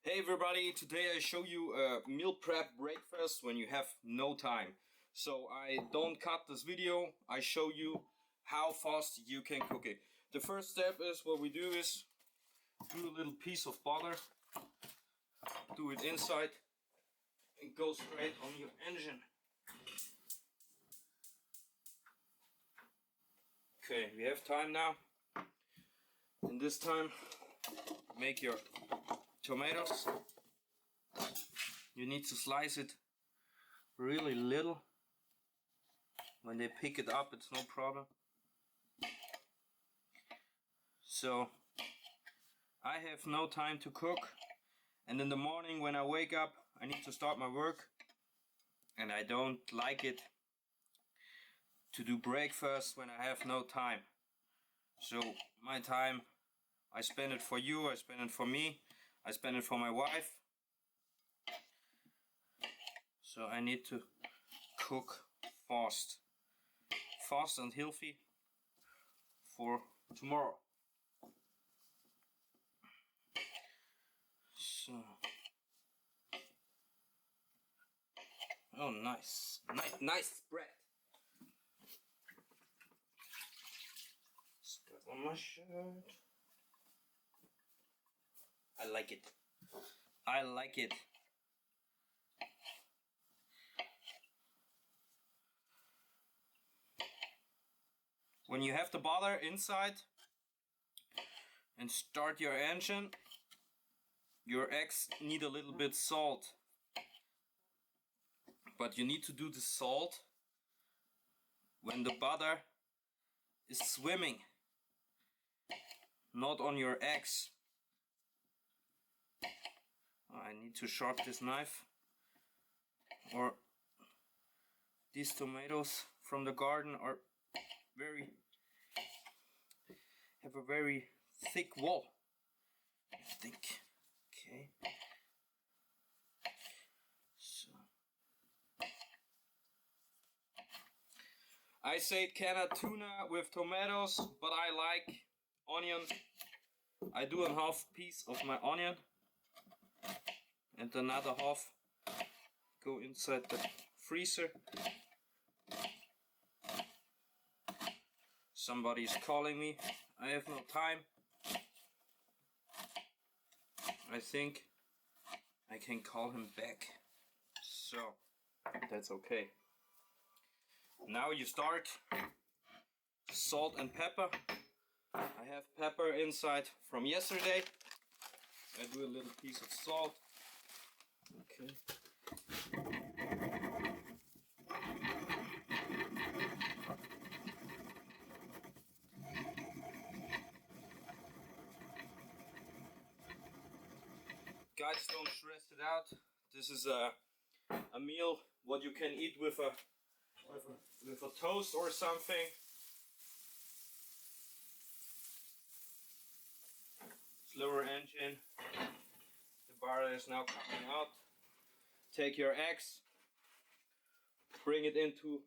Hey everybody, today I show you a meal prep breakfast when you have no time. So I don't cut this video, I show you how fast you can cook it. The first step is what we do is do a little piece of butter, do it inside and go straight on your engine. Okay, we have time now. In this time, make your tomatoes. You need to slice it really little. When they pick it up, it's no problem. So I have no time to cook, and in the morning when I wake up I need to start my work, and I don't like it to do breakfast when I have no time. So my time, I spend it for you, I spend it for me, I spend it for my wife. So I need to cook fast and healthy for tomorrow. So, oh nice spread. Step on my shirt. I like it. I like it. When you have the butter inside and start your engine, your eggs need a little bit salt. But you need to do the salt when the butter is swimming, not on your eggs. I need to sharpen this knife, or these tomatoes from the garden are have a very thick wall, I think. Okay. So I say can of tuna with tomatoes, but I like onion. I do a half piece of my onion and another half go inside the freezer. Somebody is calling me. I have no time. I think I can call him back. So that's okay. Now you start salt and pepper. I have pepper inside from yesterday. I do a little piece of salt. Okay. Guys, don't stress it out. This is a meal what you can eat with a toast or something. Slower engine. The butter is now coming out. Take your eggs, bring it into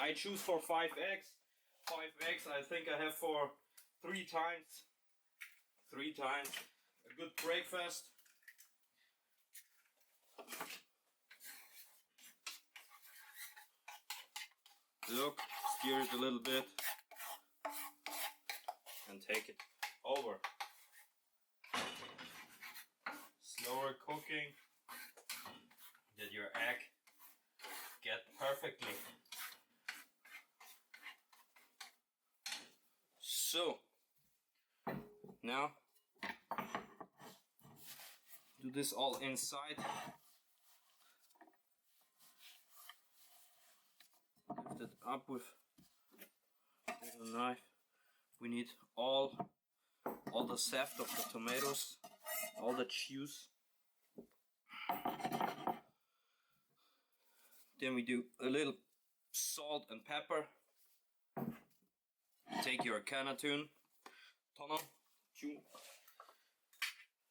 I choose for 5 eggs. 5 eggs I think I have for 3 times. 3 times. A good breakfast. Look, stir it a little bit and take it over. Slower cooking that your egg get perfectly. So now do this all inside. Lift it up with a little knife. We need all the sap of the tomatoes, all the juice. Then we do a little salt and pepper. Take your can of tuna,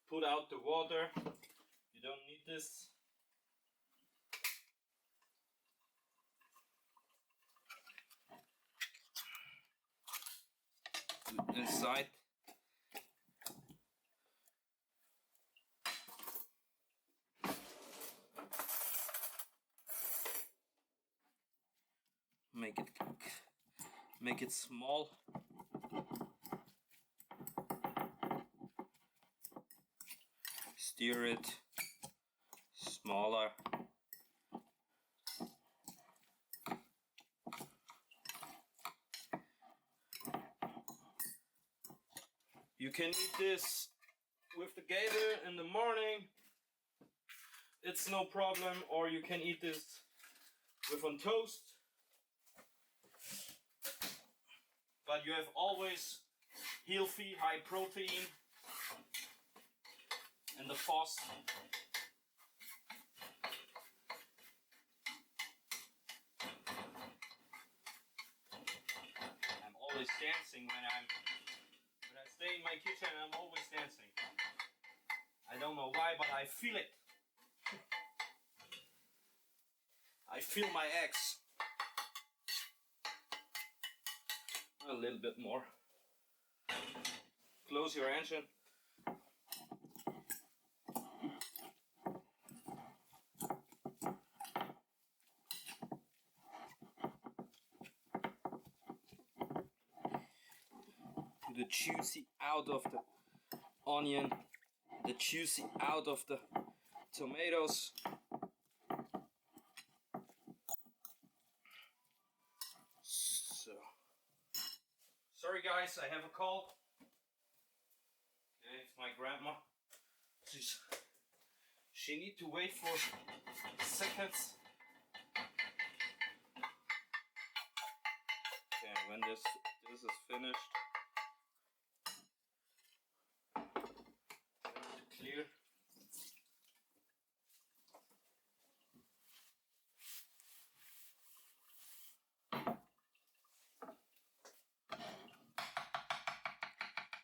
put out the water. You don't need this. side. Make it small. Steer it smaller. You can eat this with the gator in the morning. It's no problem. Or you can eat this with on toast. But you have always healthy, high protein in the fast. I'm always dancing when I stay in my kitchen. I'm always dancing. I don't know why, but I feel it. I feel my eggs. A little bit more. Close your engine. Put the juicy out of the onion, the juicy out of the tomatoes. So, sorry guys, I have a cold. Okay, it's my grandma. She need to wait for seconds. Okay, when this is finished, clear.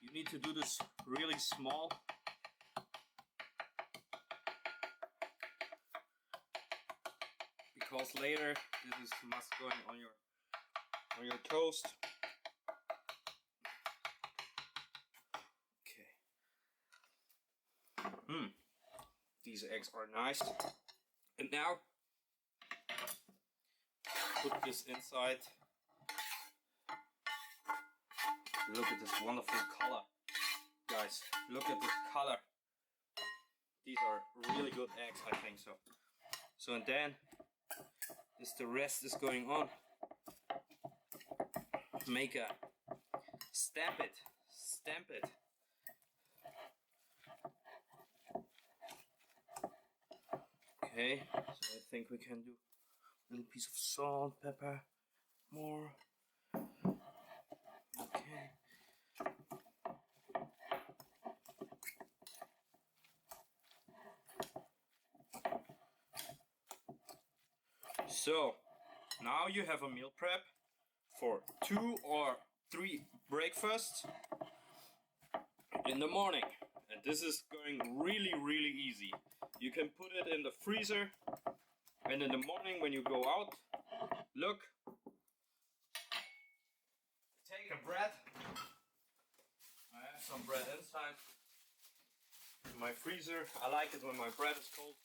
You need to do this really small. Because later this must go on your toast. Okay. These eggs are nice. And now put this inside. Look at this wonderful color. Guys, look at this color. These are really good eggs, I think so. So and then the rest is going on. Make a stamp it. Okay, so I think we can do a little piece of salt, pepper, more. Okay. So now you have a meal prep for 2 or 3 breakfasts in the morning, and this is going really easy. You can put it in the freezer, and in the morning when you go out, look, take a bread. I have some bread inside my freezer. I like it when my bread is cold.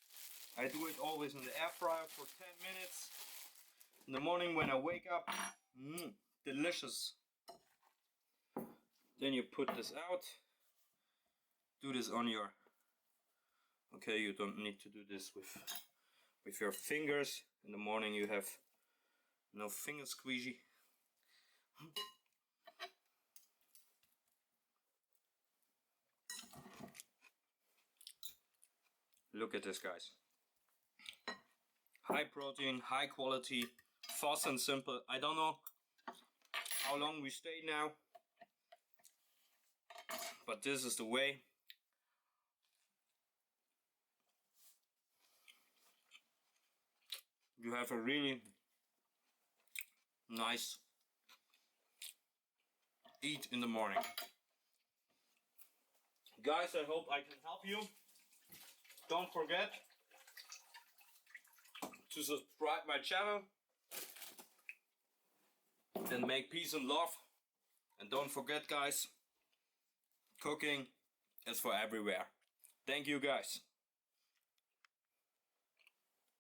I do it always in the air fryer for 10 minutes. In the morning when I wake up, delicious. Then you put this out. Do this on your... Okay, you don't need to do this with your fingers. In the morning you have no finger squeegee. Look at this, guys. High protein, high quality, fast and simple. I don't know how long we stay now, but this is the way. You have a really nice eat in the morning. Guys, I hope I can help you. Don't forget to subscribe my channel and make peace and love. And don't forget, guys, cooking is for everywhere. Thank you guys.